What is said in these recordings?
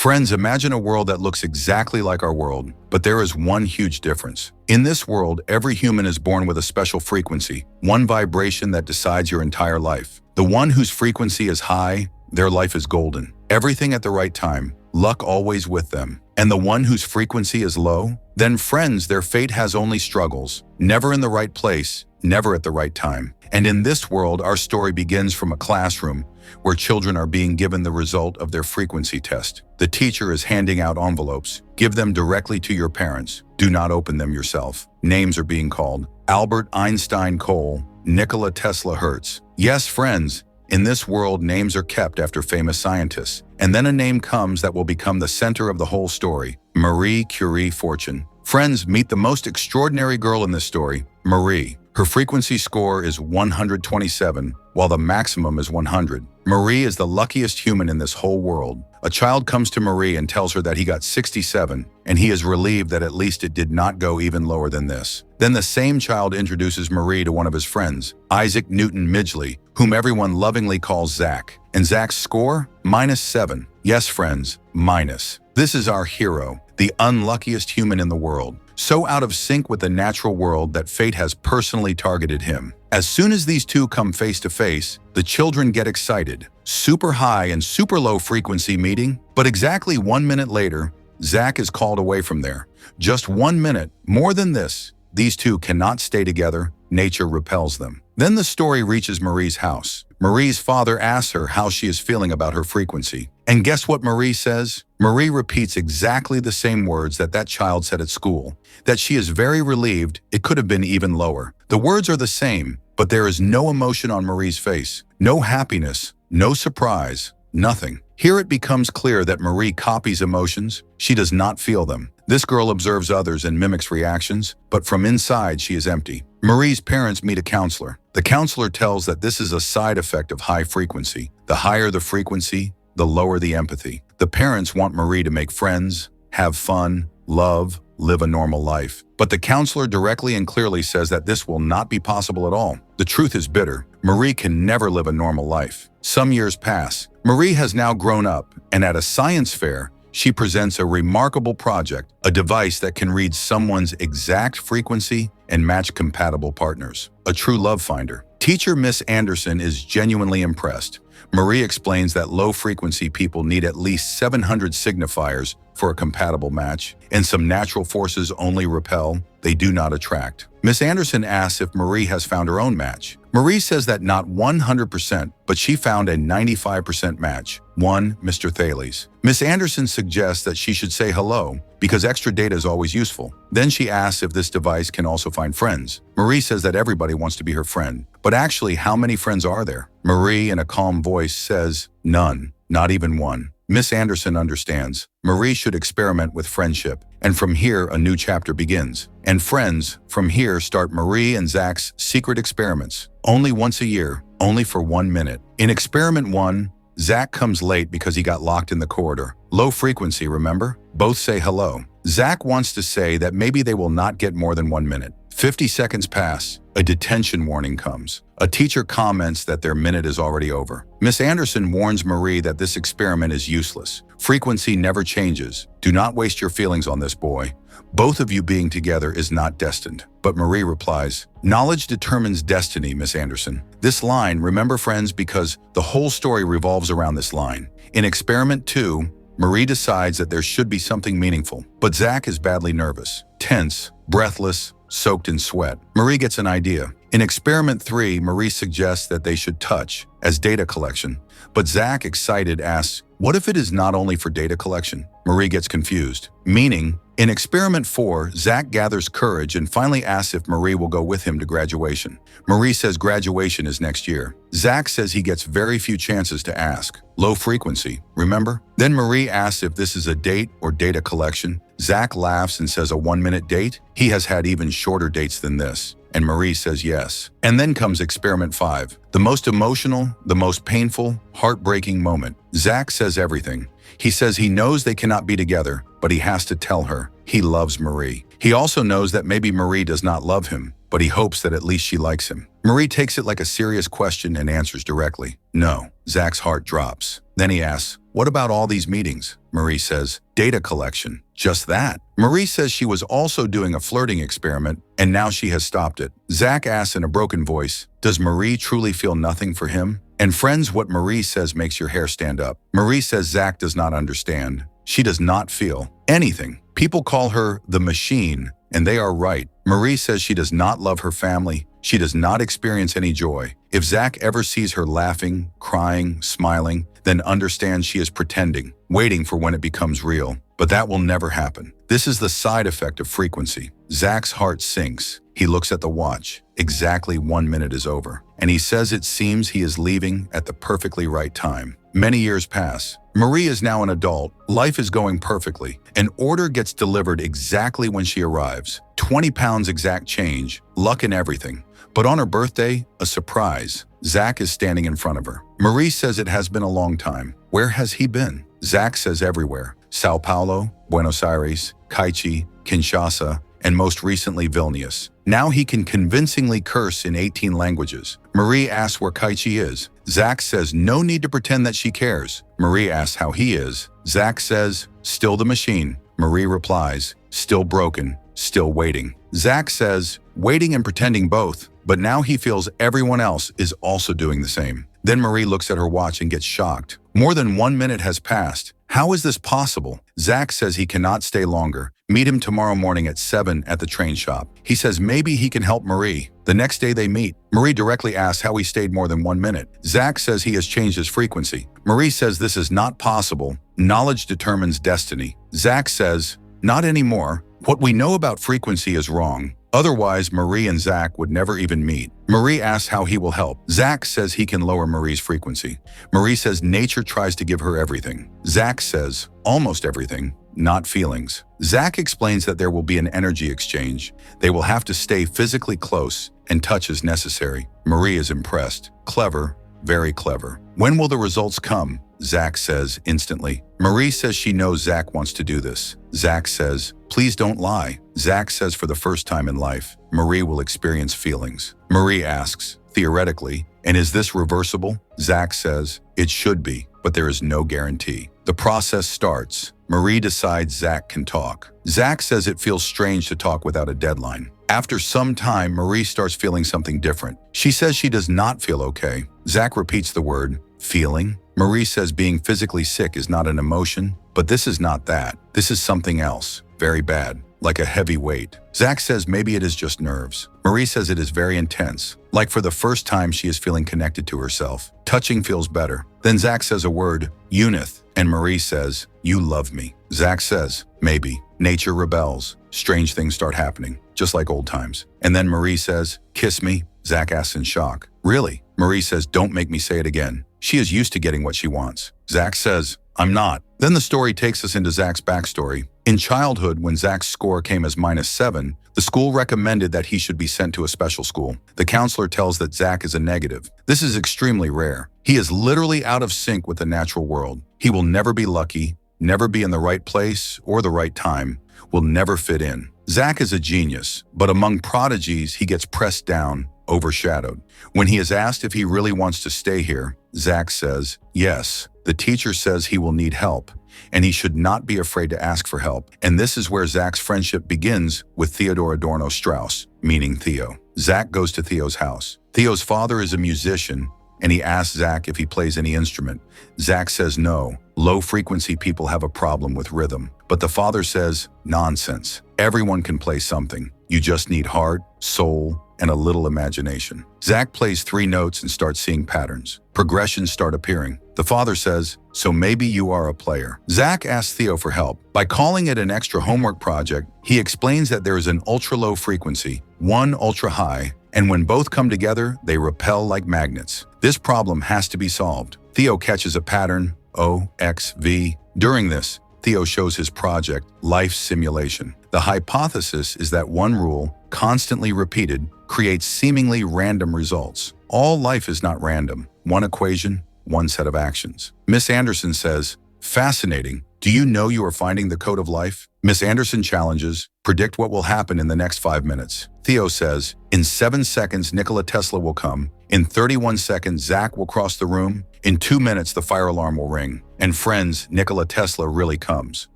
Friends, imagine a world that looks exactly like our world, but there is one huge difference. In this world, every human is born with a special frequency, one vibration that decides your entire life. The one whose frequency is high, their life is golden. Everything at the right time, luck always with them. And the one whose frequency is low, then friends, their fate has only struggles, never in the right place, never at the right time. And in this world, our story begins from a classroom where children are being given the result of their frequency test. The teacher is handing out envelopes. Give them directly to your parents. Do not open them yourself. Names are being called. Albert Einstein Cole, Nikola Tesla Hertz. Yes, friends, in this world, names are kept after famous scientists. And then a name comes that will become the center of the whole story. Marie Curie Fortune. Friends, meet the most extraordinary girl in this story, Marie. Her frequency score is 127, while the maximum is 100. Marie is the luckiest human in this whole world. A child comes to Marie and tells her that he got 67, and he is relieved that at least it did not go even lower than this. Then the same child introduces Marie to one of his friends, Isaac Newton Midgley, whom everyone lovingly calls Zach. And Zach's score? -7. Yes, friends, minus. This is our hero, the unluckiest human in the world. So out of sync with the natural world that fate has personally targeted him. As soon as these two come face to face, the children get excited. Super high and super low frequency meeting, but exactly 1 minute later, Zach is called away from there. Just 1 minute, more than this. These two cannot stay together, nature repels them. Then the story reaches Marie's house. Marie's father asks her how she is feeling about her frequency. And guess what Marie says? Marie repeats exactly the same words that child said at school, that she is very relieved it could have been even lower. The words are the same, but there is no emotion on Marie's face, no happiness, no surprise, nothing. Here it becomes clear that Marie copies emotions. She does not feel them. This girl observes others and mimics reactions, but from inside she is empty. Marie's parents meet a counselor. The counselor tells that this is a side effect of high frequency. The higher the frequency, the lower the empathy. The parents want Marie to make friends, have fun, love, live a normal life. But the counselor directly and clearly says that this will not be possible at all. The truth is bitter. Marie can never live a normal life. Some years pass. Marie has now grown up, and at a science fair, she presents a remarkable project, a device that can read someone's exact frequency and match compatible partners. A true love finder. Teacher Miss Anderson is genuinely impressed. Marie explains that low-frequency people need at least 700 signifiers for a compatible match, and some natural forces only repel, they do not attract. Miss Anderson asks if Marie has found her own match. Marie says that not 100%, but she found a 95% match, one Mr. Thales. Miss Anderson suggests that she should say hello, because extra data is always useful. Then she asks if this device can also find friends. Marie says that everybody wants to be her friend. But actually, how many friends are there? Marie, in a calm voice, says, none, not even one. Miss Anderson understands. Marie should experiment with friendship. And from here, a new chapter begins. And friends, from here start Marie and Zach's secret experiments. Only once a year, only for 1 minute. In experiment 1, Zach comes late because he got locked in the corridor. Low frequency, remember? Both say hello. Zach wants to say that maybe they will not get more than 1 minute. 50 seconds pass. A detention warning comes. A teacher comments that their minute is already over. Miss Anderson warns Marie that this experiment is useless. Frequency never changes. Do not waste your feelings on this boy. Both of you being together is not destined. But Marie replies, knowledge determines destiny, Miss Anderson. This line, remember friends, because the whole story revolves around this line. In experiment 2, Marie decides that there should be something meaningful. But Zach is badly nervous, tense, breathless, soaked in sweat. Marie gets an idea. In experiment 3, Marie suggests that they should touch as data collection. But Zach, excited, asks, what if it is not only for data collection? Marie gets confused. Meaning, in experiment 4, Zach gathers courage and finally asks if Marie will go with him to graduation. Marie says graduation is next year. Zach says he gets very few chances to ask. Low frequency, remember? Then Marie asks if this is a date or data collection. Zach laughs and says a 1 minute date? He has had even shorter dates than this. And Marie says yes. And then comes experiment 5, the most emotional, the most painful, heartbreaking moment. Zach says everything. He says he knows they cannot be together, but he has to tell her he loves Marie. He also knows that maybe Marie does not love him, but he hopes that at least she likes him. Marie takes it like a serious question and answers directly, no. Zach's heart drops. Then he asks, what about all these meetings? Marie says, data collection. Just that. Marie says she was also doing a flirting experiment, and now she has stopped it. Zach asks in a broken voice, does Marie truly feel nothing for him? And friends, what Marie says makes your hair stand up. Marie says Zach does not understand. She does not feel anything. People call her the machine, and they are right. Marie says she does not love her family. She does not experience any joy. If Zach ever sees her laughing, crying, smiling, then understand she is pretending, waiting for when it becomes real. But that will never happen. This is the side effect of frequency. Zach's heart sinks. He looks at the watch. Exactly 1 minute is over. And he says it seems he is leaving at the perfectly right time. Many years pass. Marie is now an adult. Life is going perfectly. An order gets delivered exactly when she arrives. 20 pounds exact change, luck and everything. But on her birthday, a surprise. Zach is standing in front of her. Marie says it has been a long time. Where has he been? Zach says everywhere. Sao Paulo, Buenos Aires, Kaichi, Kinshasa, and most recently Vilnius. Now he can convincingly curse in 18 languages. Marie asks where Kaichi is. Zach says no need to pretend that she cares. Marie asks how he is. Zach says, still the machine. Marie replies, still broken, still waiting. Zach says, waiting and pretending both, but now he feels everyone else is also doing the same. Then Marie looks at her watch and gets shocked. More than 1 minute has passed. How is this possible? Zach says he cannot stay longer. Meet him tomorrow morning at 7 at the train shop. He says maybe he can help Marie. The next day they meet. Marie directly asks how he stayed more than 1 minute. Zach says he has changed his frequency. Marie says this is not possible. Knowledge determines destiny. Zach says, not anymore. What we know about frequency is wrong. Otherwise, Marie and Zach would never even meet. Marie asks how he will help. Zach says he can lower Marie's frequency. Marie says nature tries to give her everything. Zach says almost everything, not feelings. Zach explains that there will be an energy exchange. They will have to stay physically close, and touch is necessary. Marie is impressed. Clever, very clever. When will the results come? Zach says instantly. Marie says she knows Zach wants to do this. Zach says, please don't lie. Zach says for the first time in life, Marie will experience feelings. Marie asks, theoretically, and is this reversible? Zach says, it should be, but there is no guarantee. The process starts. Marie decides Zach can talk. Zach says it feels strange to talk without a deadline. After some time, Marie starts feeling something different. She says she does not feel okay. Zach repeats the word, feeling. Marie says being physically sick is not an emotion, but this is not that. This is something else, very bad, like a heavy weight. Zach says maybe it is just nerves. Marie says it is very intense, like for the first time she is feeling connected to herself. Touching feels better. Then Zach says a word, Unith, and Marie says, you love me. Zach says, maybe. Nature rebels. Strange things start happening, just like old times. And then Marie says, kiss me. Zach asks in shock, really? Marie says, don't make me say it again. She is used to getting what she wants. Zach says, I'm not. Then the story takes us into Zach's backstory. In childhood, when Zach's score came as -7, the school recommended that he should be sent to a special school. The counselor tells that Zach is a negative. This is extremely rare. He is literally out of sync with the natural world. He will never be lucky, never be in the right place or the right time, will never fit in. Zach is a genius, but among prodigies, he gets pressed down, overshadowed. When he is asked if he really wants to stay here, Zach says, yes. The teacher says he will need help, and he should not be afraid to ask for help. And this is where Zach's friendship begins with Theodor Adorno Strauss, meaning Theo. Zach goes to Theo's house. Theo's father is a musician, and he asks Zach if he plays any instrument. Zach says no. Low-frequency people have a problem with rhythm. But the father says, nonsense. Everyone can play something. You just need heart, soul, and a little imagination. Zach plays 3 notes and starts seeing patterns. Progressions start appearing. The father says, so maybe you are a player. Zach asks Theo for help. By calling it an extra homework project, he explains that there is an ultra-low frequency, one ultra-high, and when both come together, they repel like magnets. This problem has to be solved. Theo catches a pattern, O, X, V. During this, Theo shows his project, Life Simulation. The hypothesis is that one rule, constantly repeated, creates seemingly random results. All life is not random. One equation, one set of actions. Miss Anderson says, fascinating. Do you know you are finding the code of life? Miss Anderson challenges, predict what will happen in the next 5 minutes. Theo says, in 7 seconds, Nikola Tesla will come. In 31 seconds, Zach will cross the room. In 2 minutes, the fire alarm will ring. And friends, Nikola Tesla really comes.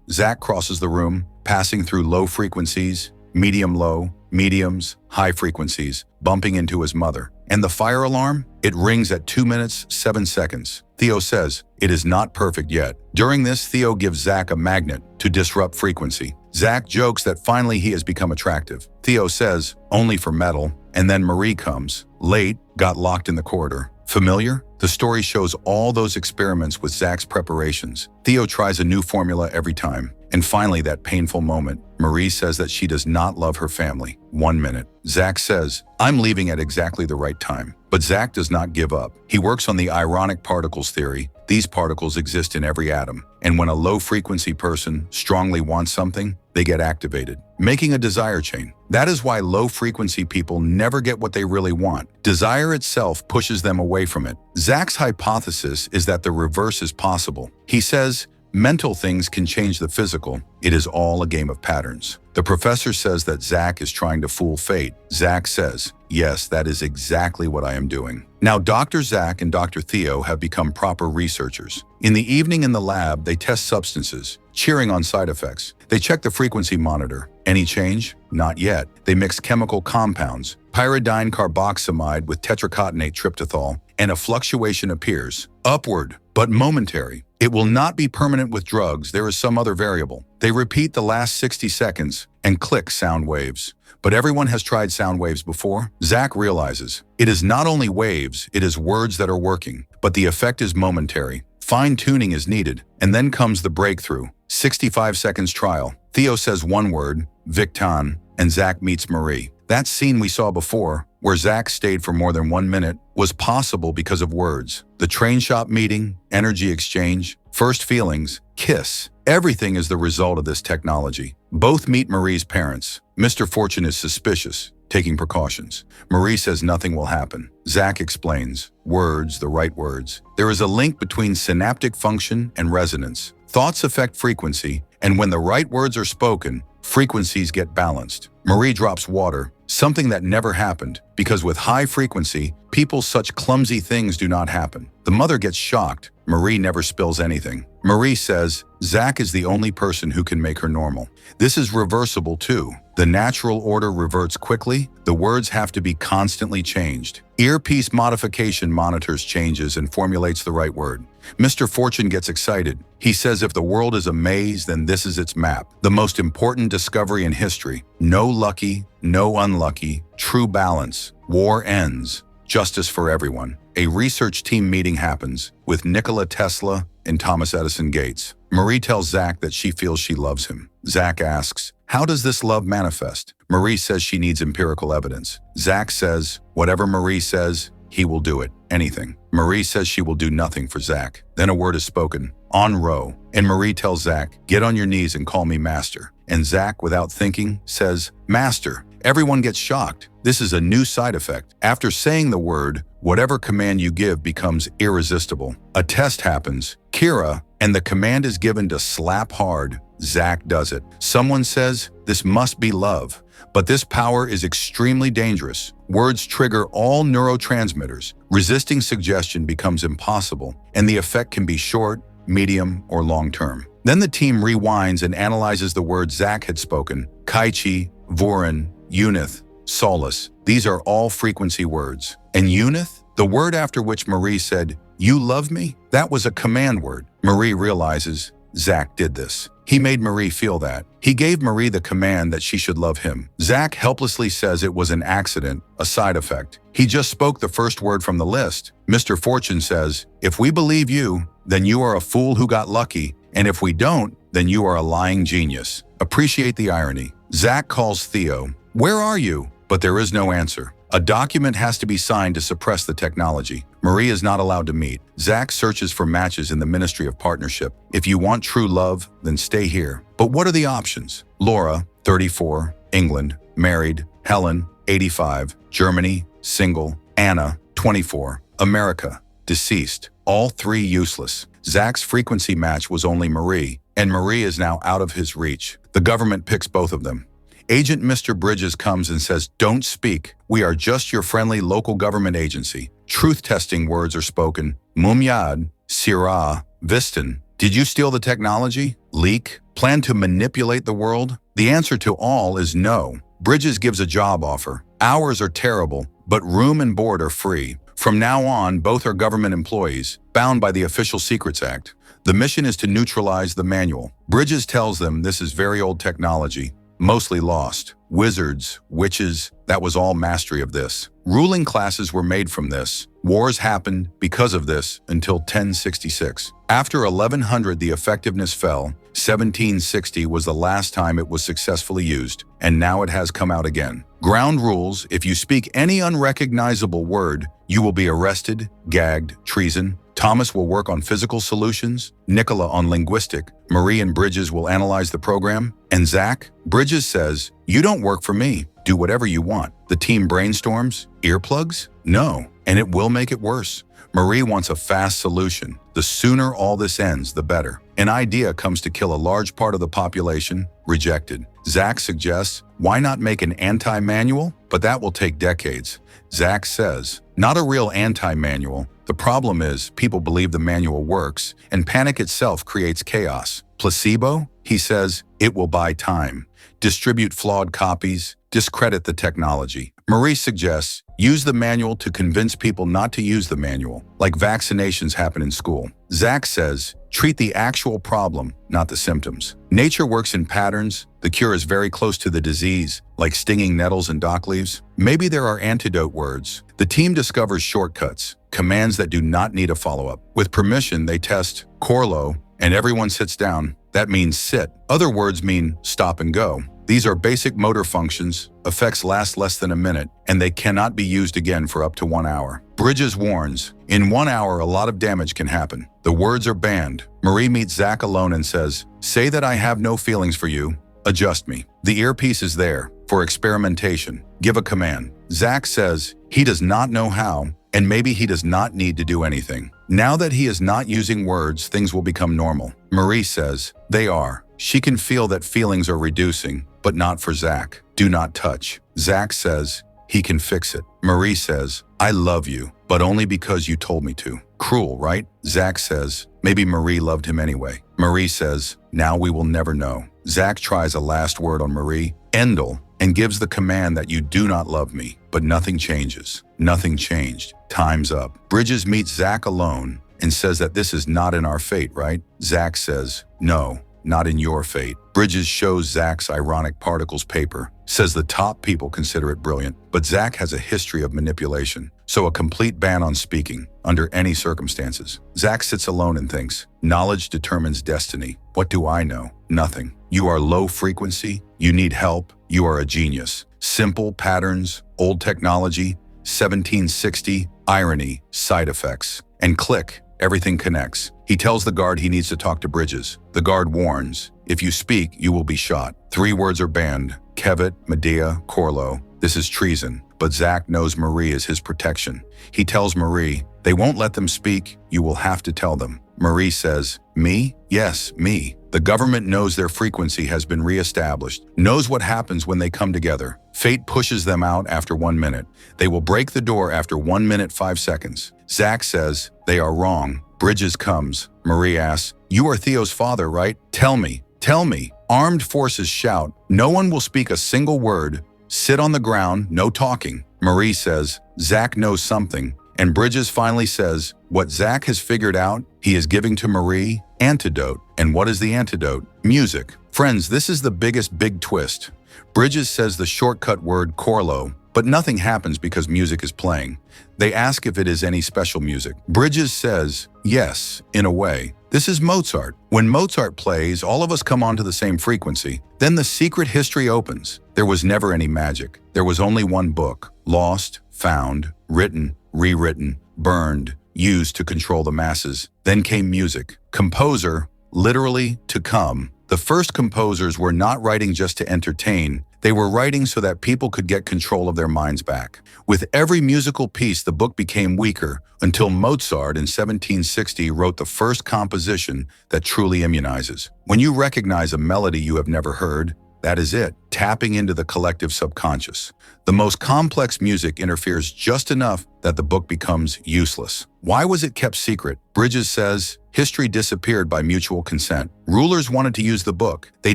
Zach crosses the room, passing through low frequencies, medium-low, mediums, high frequencies, bumping into his mother. And the fire alarm? It rings at 2 minutes, 7 seconds. Theo says, it is not perfect yet. During this, Theo gives Zach a magnet to disrupt frequency. Zach jokes that finally he has become attractive. Theo says, only for metal. And then Marie comes. Late, got locked in the corridor. Familiar? The story shows all those experiments with Zach's preparations. Theo tries a new formula every time. And finally, that painful moment. Marie says that she does not love her family. 1 minute. Zach says, I'm leaving at exactly the right time. But Zach does not give up. He works on the ironic particles theory. These particles exist in every atom. And when a low-frequency person strongly wants something, they get activated, making a desire chain. That is why low-frequency people never get what they really want. Desire itself pushes them away from it. Zach's hypothesis is that the reverse is possible. He says, mental things can change the physical. It is all a game of patterns. The professor says that Zach is trying to fool fate. Zach says, yes, that is exactly what I am doing. Now, Dr. Zach and Dr. Theo have become proper researchers. In the evening in the lab, they test substances, cheering on side effects. They check the frequency monitor. Any change? Not yet. They mix chemical compounds, pyridine carboxamide with tetracotinate tryptothal, and a fluctuation appears. Upward, but momentary. It will not be permanent with drugs. There is some other variable. They repeat the last 60 seconds and click sound waves. But everyone has tried sound waves before. Zach realizes it is not only waves, it is words that are working, but the effect is momentary. Fine-tuning is needed, and then comes the breakthrough. 65 seconds trial. Theo says one word, Victon, and Zach meets Marie. That scene we saw before, where Zach stayed for more than 1 minute, was possible because of words. The train shop meeting, energy exchange, first feelings, kiss. Everything is the result of this technology. Both meet Marie's parents. Mr. Fortune is suspicious, taking precautions. Marie says nothing will happen. Zach explains, words, the right words. There is a link between synaptic function and resonance. Thoughts affect frequency, and when the right words are spoken, frequencies get balanced. Marie drops water, something that never happened, because with high frequency, such clumsy things do not happen. The mother gets shocked. Marie never spills anything. Marie says, Zach is the only person who can make her normal. This is reversible too. The natural order reverts quickly. The words have to be constantly changed. Earpiece modification monitors changes and formulates the right word. Mr. Fortune gets excited. He says if the world is a maze, then this is its map. The most important discovery in history. No lucky, no unlucky, true balance. War ends. Justice for everyone. A research team meeting happens with Nikola Tesla and Thomas Edison Gates. Marie tells Zach that she feels she loves him. Zach asks, how does this love manifest? Marie says she needs empirical evidence. Zach says, whatever Marie says, he will do it. Anything. Marie says she will do nothing for Zach. Then a word is spoken. En row. And Marie tells Zach, get on your knees and call me master. And Zach, without thinking, says, master. Everyone gets shocked. This is a new side effect. After saying the word, whatever command you give becomes irresistible. A test happens. Kira, and the command is given to slap hard. Zach does it. Someone says, this must be love. But this power is extremely dangerous. Words trigger all neurotransmitters. Resisting suggestion becomes impossible, and the effect can be short, medium, or long-term. Then the team rewinds and analyzes the words Zach had spoken. Kaichi, Vorin, Unith, solace. These are all frequency words. And Unith, the word after which Marie said, you love me? That was a command word. Marie realizes Zach did this. He made Marie feel that. He gave Marie the command that she should love him. Zach helplessly says it was an accident, a side effect. He just spoke the first word from the list. Mr. Fortune says, if we believe you, then you are a fool who got lucky. And if we don't, then you are a lying genius. Appreciate the irony. Zach calls Theo. Where are you? But there is no answer. A document has to be signed to suppress the technology. Marie is not allowed to meet. Zach searches for matches in the Ministry of Partnership. If you want true love, then stay here. But what are the options? Laura, 34, England, married. Helen, 85, Germany, single. Anna, 24, America, deceased. All three useless. Zach's frequency match was only Marie, and Marie is now out of his reach. The government picks both of them. Agent Mr. Bridges comes and says, don't speak. We are just your friendly local government agency. truth-testing words are spoken. Mumyad, Sirah, Vistan. Did you steal the technology? Leak? Plan to manipulate the world? The answer to all is no. Bridges gives a job offer. Hours are terrible, but room and board are free. From now on, both are government employees, bound by the Official Secrets Act. The mission is to neutralize the manual. Bridges tells them this is very old technology, mostly lost. Wizards, witches, that was all mastery of this. Ruling classes were made from this. Wars happened because of this until 1066. After 1100, the effectiveness fell. 1760 was the last time it was successfully used, and now it has come out again. Ground rules: if you speak any unrecognizable word, you will be arrested, gagged, treason. Thomas will work on physical solutions, Nicola on linguistic, Marie and Bridges will analyze the program, and Zach? Bridges says, "You don't work for me. Do whatever you want." The team brainstorms. Earplugs? No, and it will make it worse. Marie wants a fast solution. The sooner all this ends, the better. An idea comes to kill a large part of the population. Rejected. Zach suggests, why not make an anti-manual? But that will take decades. Zach says, not a real anti-manual. The problem is, people believe the manual works, and panic itself creates chaos. Placebo? He says, it will buy time. Distribute flawed copies. Discredit the technology. Marie suggests, use the manual to convince people not to use the manual, like vaccinations happen in school. Zach says, treat the actual problem, not the symptoms. Nature works in patterns. The cure is very close to the disease, like stinging nettles and dock leaves. Maybe there are antidote words. The team discovers shortcuts, commands that do not need a follow-up. With permission, they test Corlo, and everyone sits down. That means sit. Other words mean stop and go. These are basic motor functions. Effects last less than a minute, and they cannot be used again for up to 1 hour. Bridges warns, in 1 hour a lot of damage can happen. The words are banned. Marie meets Zach alone and says, say that I have no feelings for you. Adjust me. The earpiece is there for experimentation. Give a command. Zach says he does not know how, and maybe he does not need to do anything. Now that he is not using words, things will become normal. Marie says they are. She can feel that feelings are reducing, but not for Zach. Do not touch. Zach says he can fix it. Marie says, I love you, but only because you told me to. Cruel, right? Zach says, maybe Marie loved him anyway. Marie says, now we will never know. Zach tries a last word on Marie, Endel, and gives the command that you do not love me, but nothing changes. Nothing changed. Time's up. Bridges meets Zach alone and says that this is not in our fate, right? Zach says, no, not in your fate. Bridges shows Zach's ironic particles paper, says the top people consider it brilliant, but Zach has a history of manipulation, so a complete ban on speaking, under any circumstances. Zach sits alone and thinks, knowledge determines destiny. What do I know? Nothing. You are low frequency, you need help, you are a genius. Simple patterns, old technology, 1760, irony, side effects. And click, everything connects. He tells the guard he needs to talk to Bridges. The guard warns, if you speak, you will be shot. 3 words are banned, Kevet, Medea, Corlo. This is treason, but Zach knows Marie is his protection. He tells Marie, they won't let them speak, you will have to tell them. Marie says, me? Yes, me. The government knows their frequency has been reestablished, knows what happens when they come together. Fate pushes them out after 1 minute. They will break the door after 1 minute 5 seconds. Zach says, they are wrong. Bridges comes. Marie asks, you are Theo's father, right? Tell me, tell me. Armed forces shout, no one will speak a single word. Sit on the ground, no talking. Marie says, Zach knows something. And Bridges finally says, what Zach has figured out, he is giving to Marie, antidote. And what is the antidote? Music. Friends, this is the biggest big twist. Bridges says the shortcut word Corlo, but nothing happens because music is playing. They ask if it is any special music. Bridges says, yes, in a way. This is Mozart. When Mozart plays, all of us come onto the same frequency. Then the secret history opens. There was never any magic. There was only one book, lost, found, written, rewritten, burned, used to control the masses. Then came music. Composer, literally to come. The first composers were not writing just to entertain. They were writing so that people could get control of their minds back. With every musical piece, the book became weaker until Mozart in 1760 wrote the first composition that truly immunizes. When you recognize a melody you have never heard, That is it, tapping into the collective subconscious. The most complex music interferes just enough that the book becomes useless. Why was it kept secret? Bridges says, history disappeared by mutual consent. Rulers wanted to use the book. They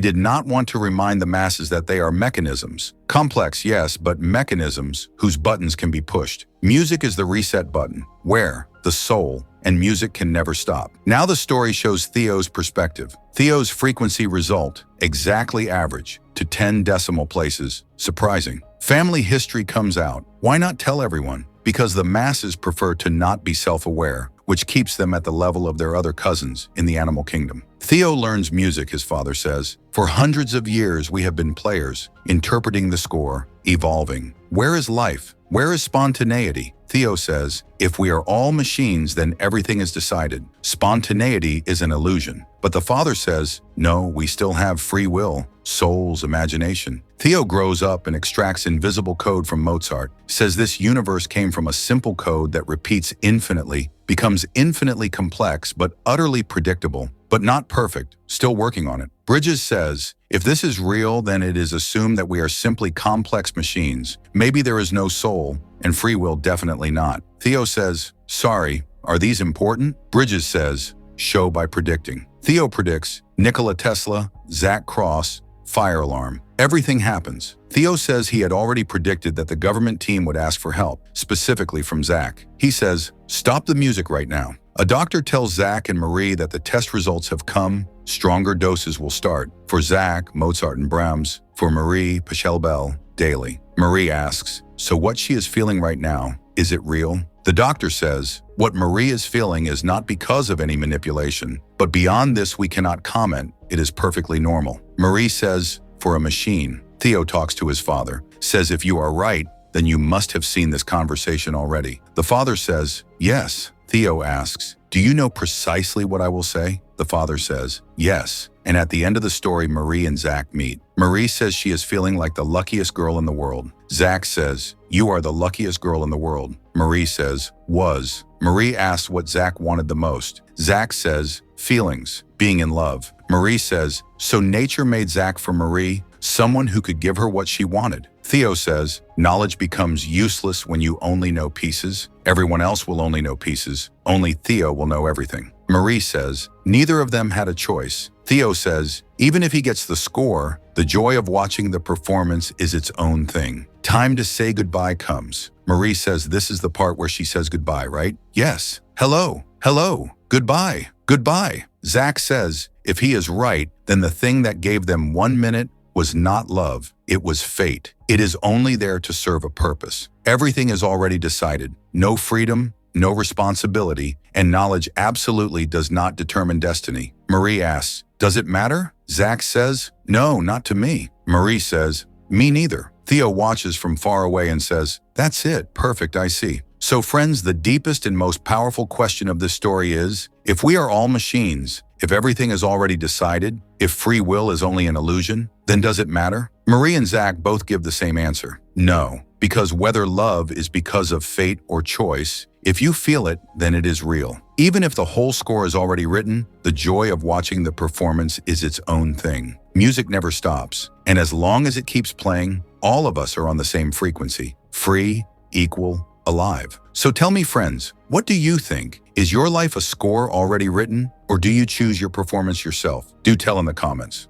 did not want to remind the masses that they are mechanisms. Complex, yes, but mechanisms whose buttons can be pushed. Music is the reset button, where the soul and music can never stop. Now the story shows Theo's perspective. Theo's frequency result, exactly average, to 10 decimal places. Surprising. Family history comes out. Why not tell everyone? Because the masses prefer to not be self-aware, which keeps them at the level of their other cousins in the animal kingdom. Theo learns music, his father says. For hundreds of years we have been players, interpreting the score, evolving. Where is life? Where is spontaneity? Theo says, if we are all machines, then everything is decided. Spontaneity is an illusion. But the father says, no, we still have free will, soul's imagination. Theo grows up and extracts invisible code from Mozart, says this universe came from a simple code that repeats infinitely, becomes infinitely complex but utterly predictable, but not perfect, still working on it. Bridges says, if this is real, then it is assumed that we are simply complex machines. Maybe there is no soul, and free will definitely not. Theo says, sorry, are these important? Bridges says, show by predicting. Theo predicts, Nikola Tesla, Zach Cross, fire alarm. Everything happens. Theo says he had already predicted that the government team would ask for help, specifically from Zach. He says, stop the music right now. A doctor tells Zach and Marie that the test results have come, stronger doses will start. For Zach, Mozart and Brahms. For Marie, Pachelbel, daily. Marie asks, so what she is feeling right now, is it real? The doctor says, what Marie is feeling is not because of any manipulation, but beyond this we cannot comment, it is perfectly normal. Marie says, for a machine. Theo talks to his father, says if you are right, then you must have seen this conversation already. The father says, yes. Theo asks, do you know precisely what I will say? The father says, yes. And at the end of the story, Marie and Zach meet. Marie says she is feeling like the luckiest girl in the world. Zach says, you are the luckiest girl in the world. Marie says, was. Marie asks what Zach wanted the most. Zach says, feelings, being in love. Marie says, so nature made Zach for Marie, someone who could give her what she wanted. Theo says, knowledge becomes useless when you only know pieces. Everyone else will only know pieces. Only Theo will know everything. Marie says, neither of them had a choice. Theo says, even if he gets the score, the joy of watching the performance is its own thing. Time to say goodbye comes. Marie says this is the part where she says goodbye, right? Yes. Hello. Hello. Goodbye. Goodbye. Zach says, if he is right, then the thing that gave them 1 minute was not love, it was fate. It is only there to serve a purpose. Everything is already decided. No freedom, no responsibility, and knowledge absolutely does not determine destiny. Marie asks, does it matter? Zach says, no, not to me. Marie says, me neither. Theo watches from far away and says, that's it, perfect, I see. So friends, the deepest and most powerful question of this story is, if we are all machines, if everything is already decided, if free will is only an illusion, then does it matter? Marie and Zach both give the same answer. No, because whether love is because of fate or choice, if you feel it, then it is real. Even if the whole score is already written, the joy of watching the performance is its own thing. Music never stops, and as long as it keeps playing, all of us are on the same frequency, free, equal, alive. So tell me, friends, what do you think? Is your life a score already written, or do you choose your performance yourself? Do tell in the comments.